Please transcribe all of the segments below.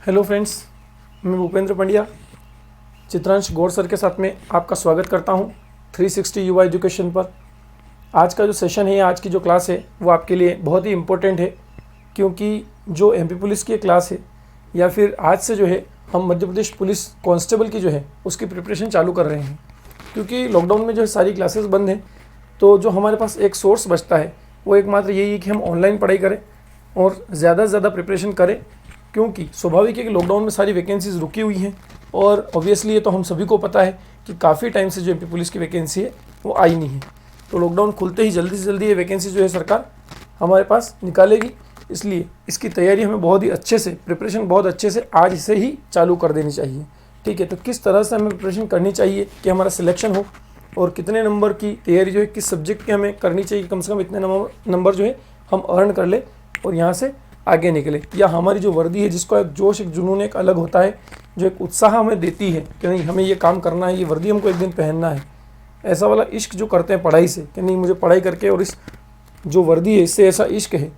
Hello friends, मैं भूपेंद्र पंड्या चित्रांश गौर sir के साथ में आपका स्वागत करता हूं 360 युवा एजुकेशन पर। आज का जो सेशन है, आज की जो क्लास है वो आपके लिए बहुत ही इम्पोर्टेंट है, क्योंकि जो एमपी पुलिस की क्लास है या फिर आज से जो है हम मध्य प्रदेश पुलिस कांस्टेबल की जो है उसकी प्रिपरेशन चालू कर रहे हैं। क्योंकि लॉकडाउन में जो है सारी क्लासेस बंद हैं, तो जो हमारे पास एक सोर्स बचता है वो एकमात्र यही है कि हम ऑनलाइन पढ़ाई करें और ज़्यादा से ज़्यादा प्रिपरेशन करें। क्योंकि स्वाभाविक है कि लॉकडाउन में सारी वैकेंसीज रुकी हुई हैं और ऑब्वियसली ये तो हम सभी को पता है कि काफ़ी टाइम से जो एमपी पुलिस की वैकेंसी है वो आई नहीं है। तो लॉकडाउन खुलते ही जल्दी से जल्दी ये वैकेंसी जो है सरकार हमारे पास निकालेगी, इसलिए इसकी तैयारी हमें बहुत ही अच्छे से, प्रिपरेशन बहुत अच्छे से आज से ही चालू कर देनी चाहिए। ठीक है, तो किस तरह से हमें प्रिपरेशन करनी चाहिए कि हमारा सिलेक्शन हो और कितने नंबर की तैयारी जो है किस सब्जेक्ट की हमें करनी चाहिए, कम से कम इतने नंबर जो है हम अर्न कर ले और यहाँ से आगे निकले। या हमारी जो वर्दी है जिसको एक जोश, एक जुनून एक अलग होता है, जो एक उत्साह हमें देती है कि नहीं हमें ये काम करना है, ये वर्दी हमको एक दिन पहनना है, ऐसा वाला इश्क जो करते हैं पढ़ाई से कि नहीं मुझे पढ़ाई करके और इस जो वर्दी है इससे ऐसा इश्क है।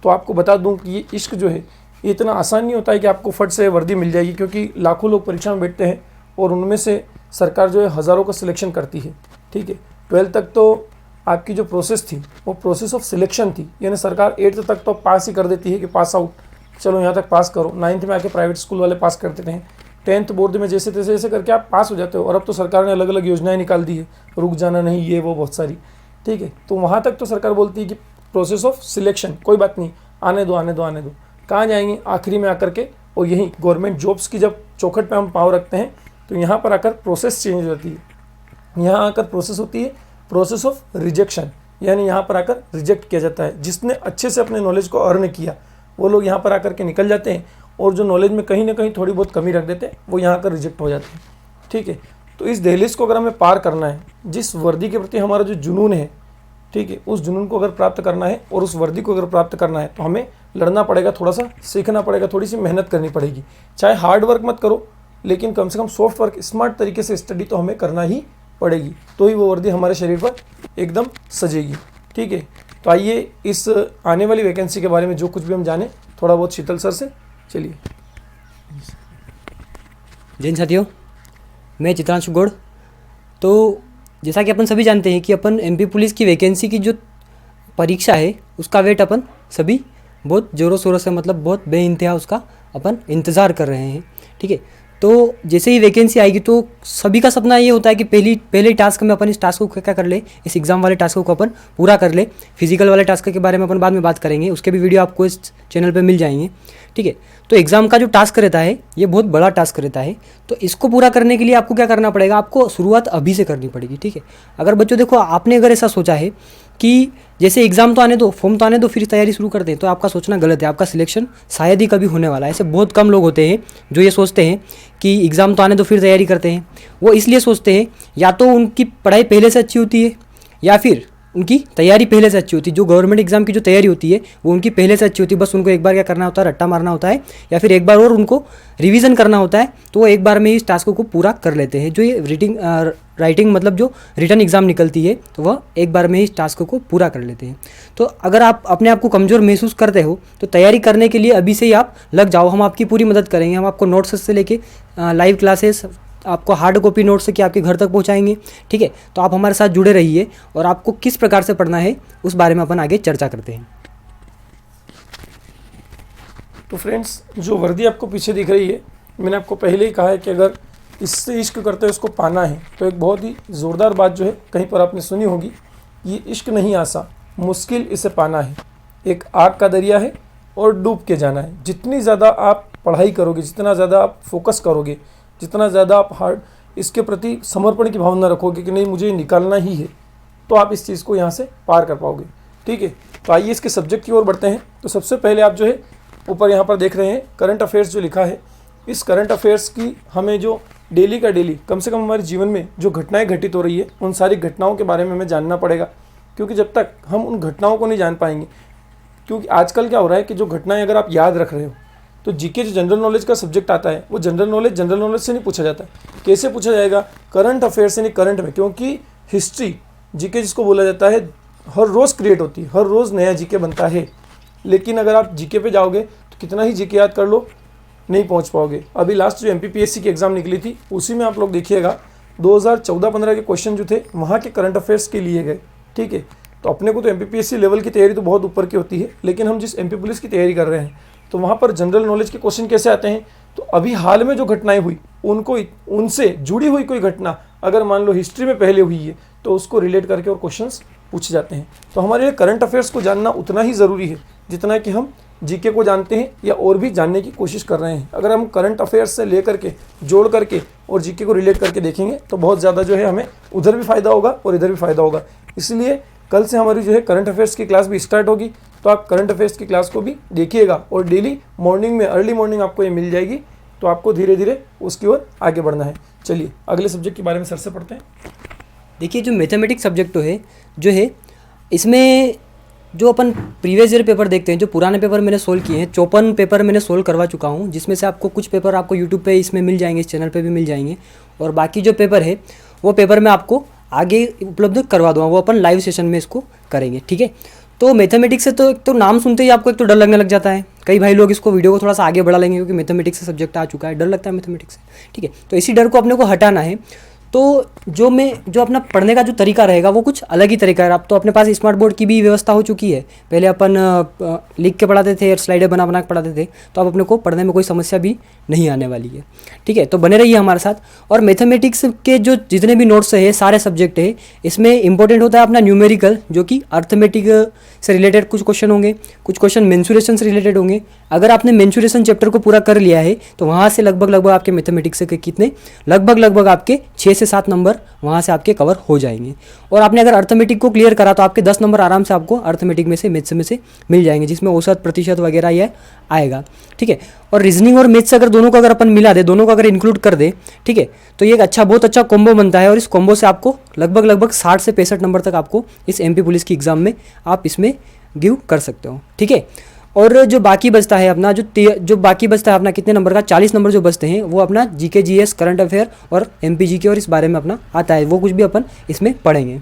तो आपको बता दूं कि ये इश्क जो है ये इतना आसान नहीं होता है कि आपको फट से वर्दी मिल जाएगी, क्योंकि लाखों लोग परीक्षा में बैठते हैं और उनमें से सरकार जो है हज़ारों का सिलेक्शन करती है। ठीक है, 12th तक तो आपकी जो प्रोसेस थी वो प्रोसेस ऑफ सिलेक्शन थी, यानी सरकार 8th तक तो पास ही कर देती है कि पास आउट, चलो यहाँ तक पास करो। 9th में आके प्राइवेट स्कूल वाले पास कर देते हैं, 10th बोर्ड में जैसे तैसे ऐसे करके आप पास हो जाते हो। और अब तो सरकार ने अलग अलग योजनाएं निकाल दी है, रुक जाना नहीं, ये वो बहुत सारी। ठीक है, तो वहाँ तक तो सरकार बोलती है कि प्रोसेस ऑफ सिलेक्शन कोई बात नहीं, आने दो आने दो आने दो। कहाँ जाएंगे आखिरी में आकर के, और यही गवर्नमेंट जॉब्स की जब चौखट पर हम पाँव रखते हैं तो यहाँ पर आकर प्रोसेस चेंज हो जाती है। यहाँ आकर प्रोसेस होती है प्रोसेस ऑफ रिजेक्शन, यानी यहाँ पर आकर रिजेक्ट किया जाता है। जिसने अच्छे से अपने नॉलेज को अर्न किया वो लोग यहाँ पर आकर के निकल जाते हैं, और जो नॉलेज में कहीं ना कहीं थोड़ी बहुत कमी रख देते हैं वो यहाँ आकर रिजेक्ट हो जाते हैं। ठीक है, तो इस दहलीज को अगर हमें पार करना है, जिस वर्दी के प्रति हमारा जो जुनून है, ठीक है, उस जुनून को अगर प्राप्त करना है और उस वर्दी को अगर प्राप्त करना है तो हमें लड़ना पड़ेगा, थोड़ा सा सीखना पड़ेगा, थोड़ी सी मेहनत करनी पड़ेगी। चाहे हार्ड वर्क मत करो, लेकिन कम से कम सॉफ्ट वर्क, स्मार्ट तरीके से स्टडी तो हमें करना ही पड़ेगी, तो ही वो वर्दी हमारे शरीर पर एकदम सजेगी। ठीक है, तो आइए इस आने वाली वैकेंसी के बारे में जो कुछ भी हम जाने थोड़ा बहुत शीतल सर से। चलिए। जय हिंद साथियों, मैं चित्रांश गौड़। तो जैसा कि अपन सभी जानते हैं कि अपन एमपी पुलिस की वैकेंसी की जो परीक्षा है उसका वेट अपन सभी बहुत ज़ोरों शोरों से, मतलब बहुत बेइंतहा उसका अपन इंतज़ार कर रहे हैं। ठीक है, तो जैसे ही वैकेंसी आएगी तो सभी का सपना ये होता है कि पहले टास्क में अपन इस टास्क को क्या कर ले, इस एग्ज़ाम वाले टास्क को अपन पूरा कर ले। फिजिकल वाले टास्क के बारे में अपन बाद में बात करेंगे, उसके भी वीडियो आपको इस चैनल पे मिल जाएंगे। ठीक है, तो एग्ज़ाम का जो टास्क रहता है ये बहुत बड़ा टास्क रहता है, तो इसको पूरा करने के लिए आपको क्या करना पड़ेगा, आपको शुरुआत अभी से करनी पड़ेगी। ठीक है, अगर बच्चों देखो, आपने अगर ऐसा सोचा है कि जैसे एग्ज़ाम तो आने दो, फॉर्म तो आने दो, फिर तैयारी शुरू कर दें, तो आपका सोचना गलत है। आपका सिलेक्शन शायद ही कभी होने वाला है। ऐसे बहुत कम लोग होते हैं जो ये सोचते हैं कि एग्ज़ाम तो आने दो फिर तैयारी करते हैं। वो इसलिए सोचते हैं या तो उनकी पढ़ाई पहले से अच्छी होती है या फिर उनकी तैयारी पहले से अच्छी होती है। जो गवर्नमेंट एग्जाम की जो तैयारी होती है वो उनकी पहले से अच्छी होती है, बस उनको एक बार क्या करना होता है, रट्टा मारना होता है, या फिर एक बार और उनको रिवीजन करना होता है, तो वो एक बार में ही इस टास्क को पूरा कर लेते हैं। जो ये राइटिंग मतलब जो रिटर्न एग्ज़ाम निकलती है तो वह एक बार में ही इस टास्क को पूरा कर लेते हैं। तो अगर आप अपने आप को कमज़ोर महसूस करते हो तो तैयारी करने के लिए अभी से ही आप लग जाओ। हम आपकी पूरी मदद करेंगे। हम आपको नोट्स से लेके लाइव क्लासेस, आपको हार्ड कॉपी नोट्स के आपके घर तक पहुंचाएंगे। ठीक है, तो आप हमारे साथ जुड़े रहिए और आपको किस प्रकार से पढ़ना है उस बारे में अपन आगे चर्चा करते हैं। तो फ्रेंड्स, जो वर्दी आपको पीछे दिख रही है, मैंने आपको पहले ही कहा है कि अगर इससे इश्क करते हो इसको पाना है, तो एक बहुत ही ज़ोरदार बात जो है कहीं पर आपने सुनी होगी, ये इश्क नहीं आसा, मुश्किल इसे पाना है। एक आग का दरिया है और डूब के जाना है। जितनी ज़्यादा आप पढ़ाई करोगे, जितना ज़्यादा आप फोकस करोगे, जितना ज़्यादा आप हार्ड इसके प्रति समर्पण की भावना रखोगे कि नहीं मुझे निकालना ही है, तो आप इस चीज़ को यहाँ से पार कर पाओगे। ठीक है, तो आइए इसके सब्जेक्ट की ओर बढ़ते हैं। तो सबसे पहले आप जो है ऊपर यहाँ पर देख रहे हैं करंट अफेयर्स जो लिखा है। इस करंट अफेयर्स की हमें जो डेली का डेली, कम से कम हमारे जीवन में जो घटनाएं घटित हो रही है उन सारी घटनाओं के बारे में हमें जानना पड़ेगा, क्योंकि जब तक हम उन घटनाओं को नहीं जान पाएंगे, क्योंकि आजकल क्या हो रहा है कि जो घटनाएं अगर आप याद रख रहे हो तो जीके जो जनरल नॉलेज का सब्जेक्ट आता है वो जनरल नॉलेज से नहीं पूछा जाता है। कैसे पूछा जाएगा, करंट अफेयर से नहीं, करंट में, क्योंकि हिस्ट्री जीके जिसको बोला जाता है हर रोज़ क्रिएट होती है, हर रोज़ नया जीके बनता है। लेकिन अगर आप जीके पे जाओगे तो कितना ही जीके याद कर लो, नहीं पहुंच पाओगे। अभी लास्ट जो MPPSC की एग्ज़ाम निकली थी उसी में आप लोग देखिएगा 2014-15 के क्वेश्चन जो थे वहाँ के करंट अफेयर्स के लिए गए, ठीक है। तो अपने को तो MPPSC लेवल की तैयारी तो बहुत ऊपर की होती है, लेकिन हम जिस MP पुलिस की तैयारी कर रहे हैं तो वहाँ पर जनरल नॉलेज के क्वेश्चन कैसे आते हैं। तो अभी हाल में जो घटनाएं हुई उनसे जुड़ी हुई कोई घटना अगर मान लो हिस्ट्री में पहले हुई है तो उसको रिलेट करके और क्वेश्चंस पूछे जाते हैं। तो हमारे लिए करंट अफेयर्स को जानना उतना ही ज़रूरी है जितना कि हम जीके को जानते हैं या और भी जानने की कोशिश कर रहे हैं। अगर हम करंट अफेयर्स से ले करके जोड़ करके और जीके को रिलेट करके देखेंगे तो बहुत ज़्यादा जो है हमें उधर भी फ़ायदा होगा और इधर भी फ़ायदा होगा। इसलिए कल से हमारी जो है करंट अफेयर्स की क्लास भी स्टार्ट होगी, तो आप करंट अफेयर्स की क्लास को भी देखिएगा और डेली मॉर्निंग में अर्ली मॉर्निंग आपको ये मिल जाएगी। तो आपको धीरे धीरे उसकी ओर आगे बढ़ना है। चलिए अगले सब्जेक्ट के बारे में सर से पढ़ते हैं। देखिए जो मैथमेटिक्स सब्जेक्ट है इसमें जो अपन प्रीवियस ईयर पेपर देखते हैं, जो पुराने पेपर मैंने सोल्व किए हैं 54 पेपर मैंने सोल्व करवा चुका हूँ, जिसमें से आपको कुछ पेपर आपको यूट्यूब पे इसमें मिल जाएंगे, इस चैनल पे भी मिल जाएंगे, और बाकी जो पेपर है वो पेपर मैं आपको आगे उपलब्ध करवा दूँगा, वो अपन लाइव सेशन में इसको करेंगे, ठीक है। तो मैथमेटिक्स से तो एक तो नाम सुनते ही आपको एक तो डर लगने लग जाता है, कई भाई लोग इसको वीडियो को थोड़ा सा आगे बढ़ा लेंगे क्योंकि मैथमेटिक्स से सब्जेक्ट आ चुका है, डर लगता है मैथमेटिक्स से, ठीक है। तो इसी डर को अपने को हटाना है। तो जो अपना पढ़ने का जो तरीका रहेगा वो कुछ अलग ही तरीका है। अब तो अपने पास स्मार्ट बोर्ड की भी व्यवस्था हो चुकी है, पहले अपन लिख के पढ़ाते थे और स्लाइडें बना बना के पढ़ाते थे, तो अब अपने को पढ़ने में कोई समस्या भी नहीं आने वाली है, ठीक है। तो बने रहिए हमारे साथ। और मैथमेटिक्स के जो जितने भी नोट्स है, सारे सब्जेक्ट है, इसमें इंपॉर्टेंट होता है अपना न्यूमेरिकल, जो कि अर्थमेटिक से रिलेटेड कुछ क्वेश्चन होंगे, कुछ क्वेश्चन मेंसुरेशन से रिलेटेड होंगे। अगर आपने मेंसुरेशन चैप्टर को पूरा कर लिया है तो वहाँ से लगभग आपके मैथमेटिक्स के कितने लगभग आपके 6 से 7 नंबर वहाँ से आपके कवर हो जाएंगे। और आपने अगर अर्थमेटिक को क्लियर करा तो आपके 10 नंबर आराम से आपको अर्थमेटिक में से मैथ्स में से मिल जाएंगे, जिसमें औसत प्रतिशत वगैरह यह आएगा, ठीक है। और रीजनिंग और मैथ्स अगर दोनों को अगर अपन मिला दे, दोनों को अगर इंक्लूड कर दे, ठीक है, तो ये एक बहुत अच्छा कॉम्बो बनता है। और इस कॉम्बो से आपको लगभग 60 से 65 नंबर तक आपको इस MP पुलिस की एग्ज़ाम में आप इसमें गिव कर सकते हो, ठीक है। और जो बाकी बचता है अपना जो बाकी बचता है अपना कितने नंबर का 40 नंबर जो बचते हैं वो अपना GK GS करंट अफेयर और MP GK और इस बारे में अपना आता है, वो कुछ भी अपन इसमें पढ़ेंगे।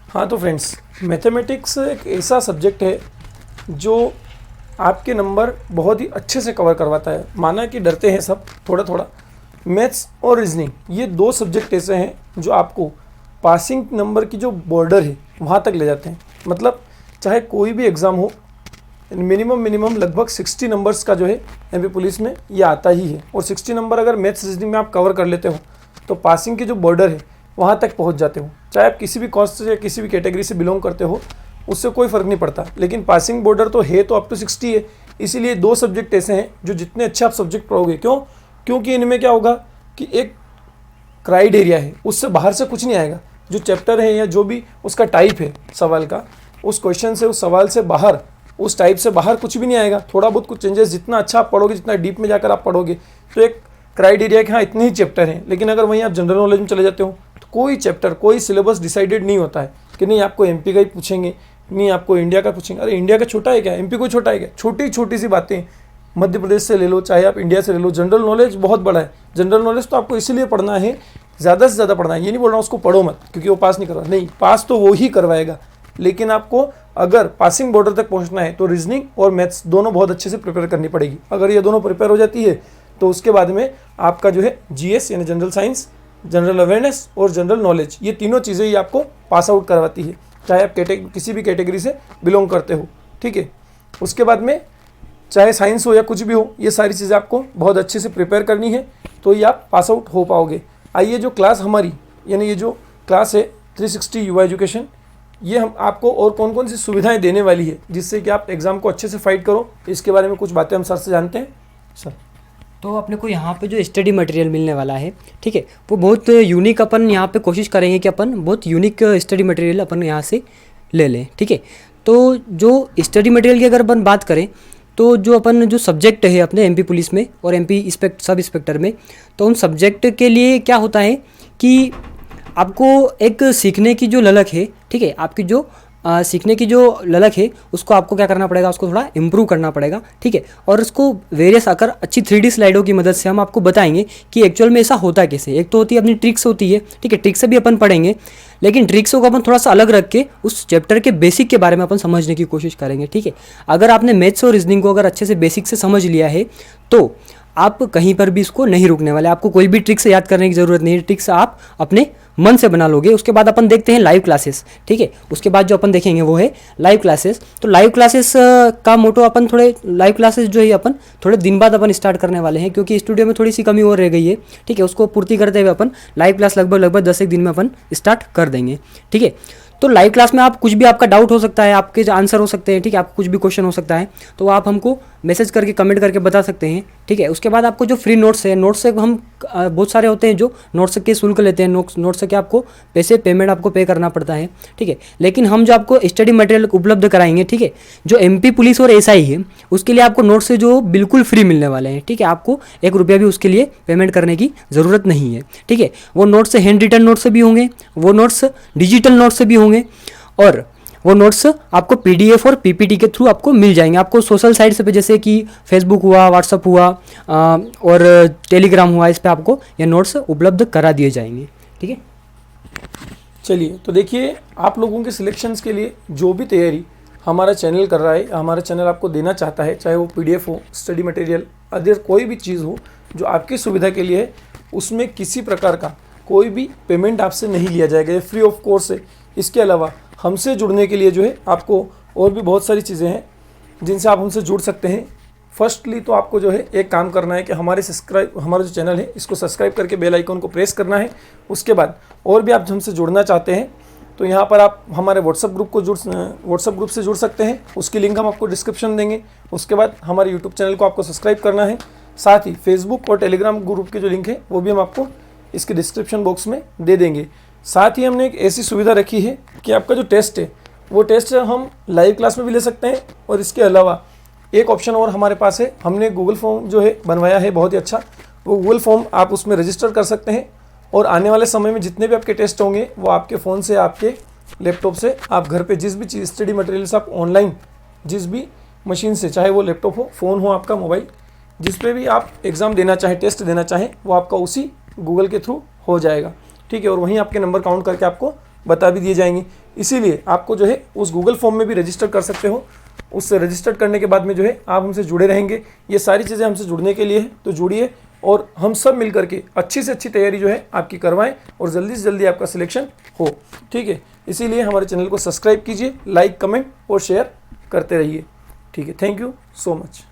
हाँ तो फ्रेंड्स, मैथमेटिक्स एक ऐसा सब्जेक्ट है जो आपके नंबर बहुत ही अच्छे से कवर करवाता है। माना कि डरते हैं सब थोड़ा थोड़ा, मैथ्स और रीजनिंग ये 2 सब्जेक्ट ऐसे हैं जो आपको पासिंग नंबर की जो बॉर्डर है वहाँ तक ले जाते हैं। मतलब चाहे कोई भी एग्ज़ाम हो, मिनिमम लगभग 60 नंबर्स का जो है MP पुलिस में ये आता ही है। और 60 नंबर अगर मैथ्स रीजनिंग में आप कवर कर लेते हो तो पासिंग की जो बॉर्डर है वहाँ तक पहुँच जाते हो। चाहे आप किसी भी कास्ट से या किसी भी कैटेगरी से बिलोंग करते हो, उससे कोई फ़र्क नहीं पड़ता, लेकिन पासिंग बॉर्डर तो है तो अप टू 60 है। इसीलिए 2 सब्जेक्ट ऐसे हैं जो जितने अच्छे आप सब्जेक्ट पढ़ोगे, क्योंकि इनमें क्या होगा कि एक क्राइटेरिया है, उससे बाहर से कुछ नहीं आएगा। जो चैप्टर है या जो भी उसका टाइप है सवाल का, उस क्वेश्चन से, उस सवाल से बाहर, उस टाइप से बाहर कुछ भी नहीं आएगा। थोड़ा बहुत कुछ चेंजेस, जितना अच्छा आप पढ़ोगे, जितना डीप में जाकर आप पढ़ोगे, तो एक क्राइटेरिया कि हाँ इतने ही चैप्टर हैं। लेकिन अगर वहीं आप जनरल नॉलेज में चले जाते हो तो कोई चैप्टर, कोई सिलेबस डिसाइडेड नहीं होता है कि नहीं आपको MP का ही पूछेंगे, नहीं आपको इंडिया का पूछेंगे। अरे इंडिया का छोटा है क्या, MP को छोटा है क्या? छोटी छोटी सी बातें मध्य प्रदेश से ले लो, चाहे आप इंडिया से ले लो, जनरल नॉलेज बहुत बड़ा है। जनरल नॉलेज तो आपको इसीलिए पढ़ना है, ज़्यादा से ज़्यादा पढ़ना है। ये नहीं बोल रहा हूँ उसको पढ़ो मत क्योंकि वो पास नहीं करवा, नहीं, पास तो वो ही करवाएगा। लेकिन आपको अगर पासिंग बॉर्डर तक पहुंचना है तो रीजनिंग और मैथ्स दोनों बहुत अच्छे से प्रिपेयर करनी पड़ेगी। अगर ये दोनों प्रिपेयर हो जाती है तो उसके बाद में आपका जो है GS यानी जनरल साइंस, जनरल अवेयरनेस और जनरल नॉलेज, ये तीनों चीज़ें ही आपको पास आउट करवाती है, चाहे आप किसी भी कैटेगरी से बिलोंग करते हो, ठीक है। उसके बाद में चाहे साइंस हो या कुछ भी हो, ये सारी चीज़ें आपको बहुत अच्छे से प्रिपेयर करनी है, तो ये आप पास आउट हो पाओगे। आइए जो क्लास हमारी, यानी ये जो क्लास है 360 युवा एजुकेशन, ये हम आपको और कौन कौन सी सुविधाएं देने वाली है जिससे कि आप एग्ज़ाम को अच्छे से फाइट करो, इसके बारे में कुछ बातें हम सर से जानते हैं। सर, तो अपने को यहाँ पे जो स्टडी मटेरियल मिलने वाला है, ठीक है, वो बहुत यूनिक अपन यहाँ पे कोशिश करेंगे कि अपन बहुत यूनिक स्टडी मटेरियल अपन यहाँ से ले लें, ठीक है। तो जो स्टडी मटेरियल की अगर अपन बात करें तो जो सब्जेक्ट है अपने MP पुलिस में और MP सब इंस्पेक्टर में, तो उन सब्जेक्ट के लिए क्या होता है कि आपको एक सीखने की जो ललक है, ठीक है, आपकी जो सीखने की जो ललक है उसको आपको क्या करना पड़ेगा, उसको थोड़ा इम्प्रूव करना पड़ेगा, ठीक है। और उसको वेरियस आकर अच्छी 3D स्लाइडों की मदद से हम आपको बताएंगे कि एक्चुअल में ऐसा होता कैसे। एक तो होती है अपनी ट्रिक्स होती है, ठीक है, ट्रिक्स से भी अपन पढ़ेंगे, लेकिन ट्रिक्सों को अपन थोड़ा सा अलग रख के उस चैप्टर के बेसिक के बारे में अपन समझने की कोशिश करेंगे, ठीक है। अगर आपने मैथ्स और रीजनिंग को अगर अच्छे से बेसिक से समझ लिया है तो आप कहीं पर भी इसको नहीं रुकने वाले। आपको कोई भी ट्रिक्स याद करने की ज़रूरत नहीं है, ट्रिक्स आप अपने मन से बना लोगे। उसके बाद अपन देखते हैं लाइव क्लासेस, ठीक है। उसके बाद जो अपन देखेंगे वो है लाइव क्लासेस। तो लाइव क्लासेस का मोटो अपन थोड़े लाइव क्लासेस जो है अपन थोड़े दिन बाद अपन स्टार्ट करने वाले हैं, क्योंकि स्टूडियो में थोड़ी सी कमी और रह गई है, ठीक है। उसको पूर्ति करते हुए अपन लाइव क्लास लगभग 10 एक दिन में अपन स्टार्ट कर देंगे, ठीक है। तो लाइव क्लास में आप कुछ भी आपका डाउट हो सकता है, आपके आंसर हो सकते हैं, ठीक है, आपको कुछ भी क्वेश्चन हो सकता है, तो आप हमको मैसेज करके कमेंट करके बता सकते हैं, ठीक है। उसके बाद आपको जो फ्री नोट्स है, नोट्स से हम बहुत सारे होते हैं जो नोट्स के शुल्क लेते हैं, नोट्स से क्या आपको पेमेंट आपको पे करना पड़ता है, ठीक है। लेकिन हम जो आपको स्टडी मटेरियल उपलब्ध कराएंगे, ठीक है, जो MP पुलिस और SI है उसके लिए आपको नोट्स से जो बिल्कुल फ्री मिलने वाले हैं, ठीक है। आपको 1 रुपया भी उसके लिए पेमेंट करने की ज़रूरत नहीं है, ठीक है। वो नोट्स हैंड रिटन नोट्स से भी होंगे, वो नोट्स डिजिटल नोट्स से भी होंगे, और वो नोट्स आपको PDF और PPT के थ्रू आपको मिल जाएंगे। आपको सोशल साइट्स पे जैसे कि फेसबुक हुआ, व्हाट्सअप हुआ और टेलीग्राम हुआ, इस पे आपको ये नोट्स उपलब्ध करा दिए जाएंगे, ठीक है। चलिए, तो देखिए, आप लोगों के सिलेक्शंस के लिए जो भी तैयारी हमारा चैनल कर रहा है, हमारा चैनल आपको देना चाहता है, चाहे वो PDF हो, स्टडी मटेरियल, अदर कोई भी चीज़ हो जो आपकी सुविधा के लिए है, उसमें किसी प्रकार का कोई भी पेमेंट आपसे नहीं लिया जाएगा, ये फ्री ऑफ कोर्स है। इसके अलावा हमसे जुड़ने के लिए जो है आपको और भी बहुत सारी चीज़ें हैं जिनसे आप हमसे जुड़ सकते हैं। फर्स्टली तो आपको जो है एक काम करना है कि हमारा जो चैनल है इसको सब्सक्राइब करके बेल आइकन को प्रेस करना है। उसके बाद और भी आप हमसे जुड़ना चाहते हैं तो यहाँ पर आप हमारे व्हाट्सअप ग्रुप से जुड़ सकते हैं, उसकी लिंक हम आपको डिस्क्रिप्शन देंगे। उसके बाद हमारे यूट्यूब चैनल को आपको सब्सक्राइब करना है, साथ ही फेसबुक और टेलीग्राम ग्रुप की जो लिंक है वो भी हम आपको इसके डिस्क्रिप्शन बॉक्स में दे देंगे। साथ ही हमने एक ऐसी सुविधा रखी है कि आपका जो टेस्ट है वो टेस्ट हम लाइव क्लास में भी ले सकते हैं, और इसके अलावा एक ऑप्शन और हमारे पास है, हमने गूगल फॉर्म जो है बनवाया है बहुत ही अच्छा। वो गूगल फॉर्म आप उसमें रजिस्टर कर सकते हैं, और आने वाले समय में जितने भी आपके टेस्ट होंगे वो आपके फ़ोन से, आपके लैपटॉप से, आप घर पे जिस भी चीज़ स्टडी मटेरियल्स आप ऑनलाइन जिस भी मशीन से, चाहे वो लैपटॉप हो, फ़ोन हो, आपका मोबाइल, जिस पे भी आप एग्ज़ाम देना चाहें, टेस्ट देना चाहें, वो आपका उसी गूगल के थ्रू हो जाएगा, ठीक है। और वहीं आपके नंबर काउंट करके आपको बता भी दिए जाएंगे। इसीलिए आपको जो है उस गूगल फॉर्म में भी रजिस्टर कर सकते हो। उससे रजिस्टर करने के बाद में जो है आप हमसे जुड़े रहेंगे। ये सारी चीज़ें हमसे जुड़ने के लिए है, तो जुड़िए और हम सब मिल करके अच्छी से अच्छी तैयारी जो है आपकी करवाएं और जल्दी से जल्दी आपका सिलेक्शन हो, ठीक है। इसीलिए हमारे चैनल को सब्सक्राइब कीजिए, लाइक, कमेंट और शेयर करते रहिए, ठीक है। Thank you so much.